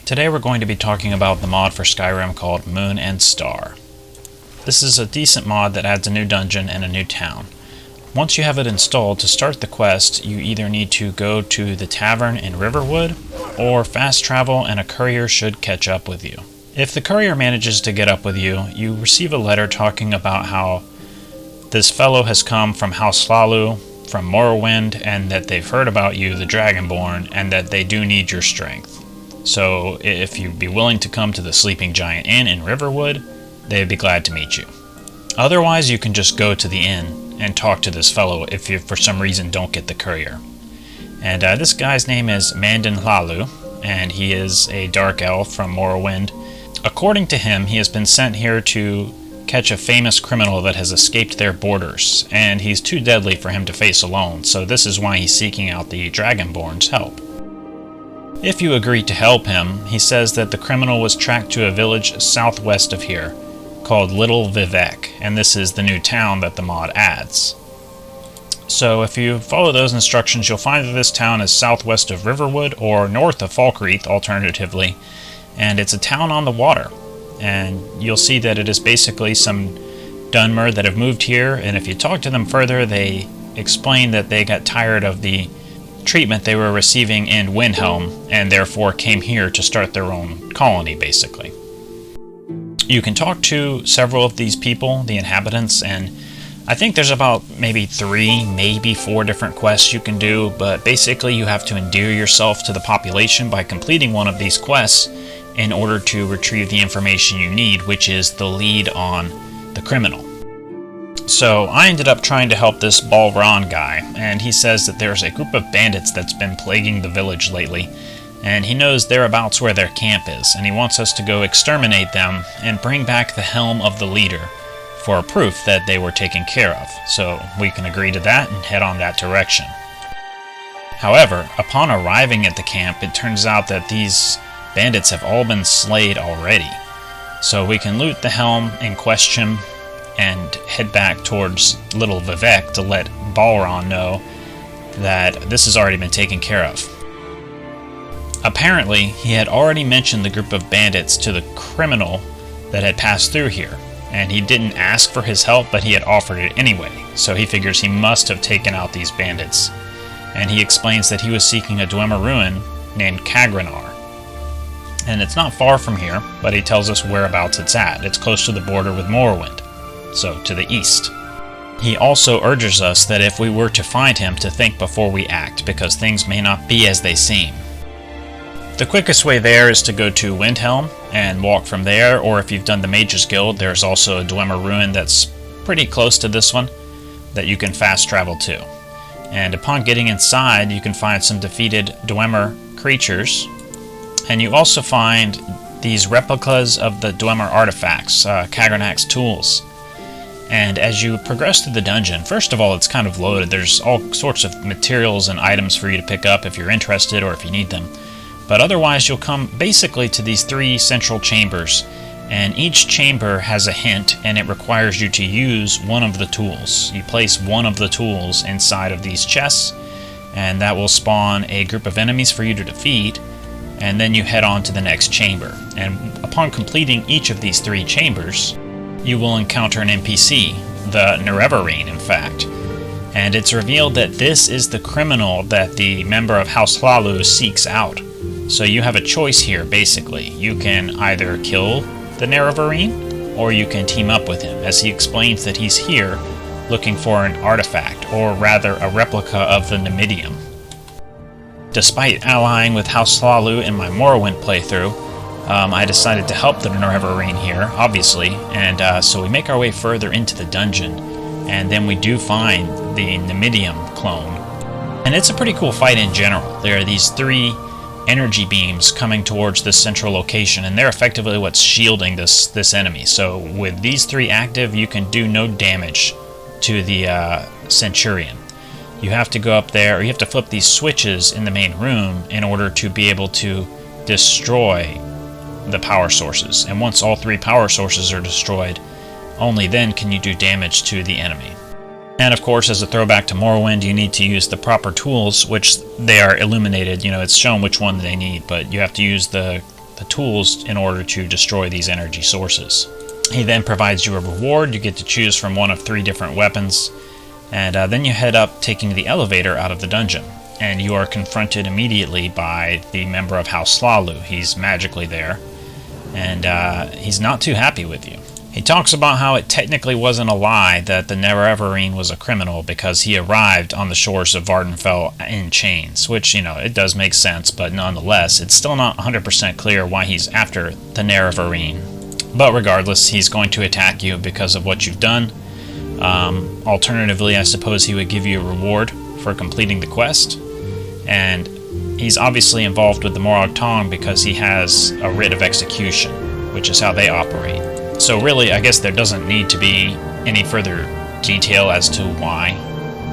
Today we're going to be talking about the mod for Skyrim called Moon and Star. This is a decent mod that adds a new dungeon and a new town. Once you have it installed, to start the quest, you either need to go to the tavern in Riverwood, or fast travel and a courier should catch up with you. If the courier manages to get up with you, you receive a letter talking about how this fellow has come from House Hlalu, from Morrowind, and that they've heard about you, the Dragonborn, and that they do need your strength. So if you'd be willing to come to the Sleeping Giant Inn in Riverwood, they'd be glad to meet you. Otherwise, you can just go to the inn and talk to this fellow if you for some reason don't get the courier. And this guy's name is Mandin Hlalu, and he is a dark elf from Morrowind. According to him, he has been sent here to catch a famous criminal that has escaped their borders, and he's too deadly for him to face alone, so this is why he's seeking out the Dragonborn's help. If you agree to help him, he says that the criminal was tracked to a village southwest of here called Little Vivec, and this is the new town that the mod adds. So if you follow those instructions, you'll find that this town is southwest of Riverwood or north of Falkreath alternatively, and it's a town on the water. And you'll see that it is basically some Dunmer that have moved here, and if you talk to them further, they explain that they got tired of the treatment they were receiving in Windhelm, and therefore came here to start their own colony, basically. You can talk to several of these people, the inhabitants, and I think there's about maybe 3, maybe 4 different quests you can do, but basically you have to endear yourself to the population by completing one of these quests in order to retrieve the information you need, which is the lead on the criminal. So I ended up trying to help this Balron guy, and he says that there's a group of bandits that's been plaguing the village lately, and he knows thereabouts where their camp is, and he wants us to go exterminate them and bring back the helm of the leader for proof that they were taken care of. So we can agree to that and head on that direction. However, upon arriving at the camp, it turns out that these bandits have all been slayed already. So we can loot the helm in question and head back towards Little Vivec to let Balron know that this has already been taken care of. Apparently, he had already mentioned the group of bandits to the criminal that had passed through here, and he didn't ask for his help, but he had offered it anyway, so he figures he must have taken out these bandits. And he explains that he was seeking a Dwemer ruin named Kagranar. And it's not far from here, but he tells us whereabouts it's at. It's close to the border with Morrowind, so to the east. He also urges us that if we were to find him, to think before we act, because things may not be as they seem. The quickest way there is to go to Windhelm and walk from there, or if you've done the Mages Guild, there's also a Dwemer ruin that's pretty close to this one that you can fast travel to. And upon getting inside, you can find some defeated Dwemer creatures, and you also find these replicas of the Dwemer artifacts, Kagranak's tools. And as you progress through the dungeon, first of all, it's kind of loaded. There's all sorts of materials and items for you to pick up if you're interested or if you need them. But otherwise, you'll come basically to these 3 central chambers, and each chamber has a hint, and it requires you to use one of the tools. You place one of the tools inside of these chests, and that will spawn a group of enemies for you to defeat, and then you head on to the next chamber. And upon completing each of these 3 chambers, you will encounter an NPC, the Nerevar, in fact. And it's revealed that this is the criminal that the member of House Hlalu seeks out. So you have a choice here, basically. You can either kill the Nerevar, or you can team up with him, as he explains that he's here looking for an artifact, or rather a replica of the Nemidium. Despite allying with House Hlalu in my Morrowind playthrough, I decided to help the Nerevar here, obviously, and so we make our way further into the dungeon, and then we do find the Nemidium clone. And it's a pretty cool fight in general. There are these 3 energy beams coming towards this central location, and they're effectively what's shielding this enemy. So with these 3 active, you can do no damage to the Centurion. You have to go up there, or you have to flip these switches in the main room in order to be able to destroy the power sources. And once all 3 power sources are destroyed, only then can you do damage to the enemy. And of course, as a throwback to Morrowind, you need to use the proper tools, which they are illuminated. You know, it's shown which one they need, but you have to use the the tools in order to destroy these energy sources. He then provides you a reward. You get to choose from one of 3 different weapons, and then you head up, taking the elevator out of the dungeon, and you are confronted immediately by the member of House Slalu. He's magically there, and he's not too happy with you. He talks about how it technically wasn't a lie that the Nerevar was a criminal because he arrived on the shores of Vvardenfell in chains, which, you know, it does make sense, but nonetheless, it's still not 100% clear why he's after the Nerevar. But regardless, he's going to attack you because of what you've done. Alternatively, I suppose he would give you a reward for completing the quest, and he's obviously involved with the Morag Tong because he has a writ of execution, which is how they operate. So really, I guess there doesn't need to be any further detail as to why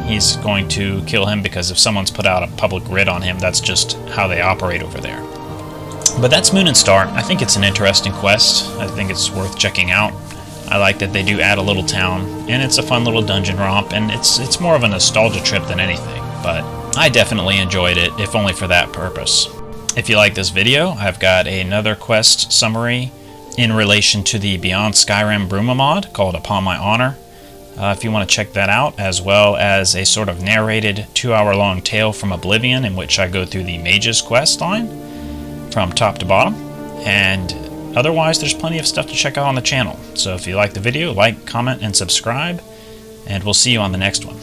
he's going to kill him, because if someone's put out a public writ on him, that's just how they operate over there. But that's Moon and Star. I think it's an interesting quest. I think it's worth checking out. I like that they do add a little town, and it's a fun little dungeon romp, and it's more of a nostalgia trip than anything, but I definitely enjoyed it, if only for that purpose. If you like this video, I've got another quest summary in relation to the Beyond Skyrim Bruma mod called Upon My Honor. If you want to check that out, as well as a sort of narrated 2-hour-long tale from Oblivion in which I go through the Mage's quest line from top to bottom. And otherwise, there's plenty of stuff to check out on the channel. So if you like the video, like, comment, and subscribe, and we'll see you on the next one.